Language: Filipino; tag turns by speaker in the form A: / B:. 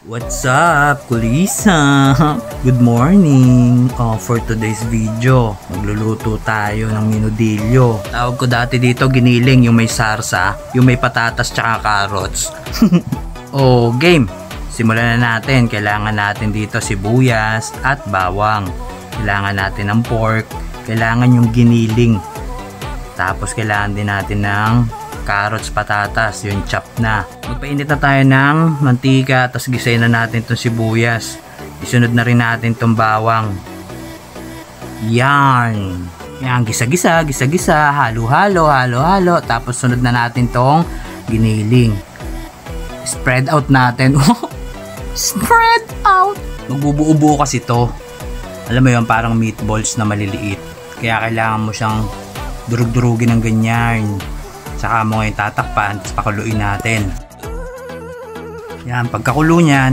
A: What's up, Kulisa? Good morning! For today's video, magluluto tayo ng minudilyo. Tawag ko dati dito giniling, yung may sarsa, yung may patatas tsaka carrots. Game! Simulan na natin. Kailangan natin dito sibuyas at bawang. Kailangan natin ng pork. Kailangan yung giniling. Tapos kailangan din natin ng carrots, patatas, yung chop na. Magpainit na tayo ng mantika, tapos gisayin na natin itong sibuyas. Isunod na rin natin itong bawang. Yan, gisa-gisa, halo-halo. Tapos sunod na natin itong giniling. Spread out natin. Spread out! Magbubuo-buo kasi ito. Alam mo yun, parang meatballs na maliliit. Kaya kailangan mo siyang durug-durugin ng ganyan. Saka mo ngayon tatakpan, tapos pakuluin natin. Yan, pagkakulo niyan,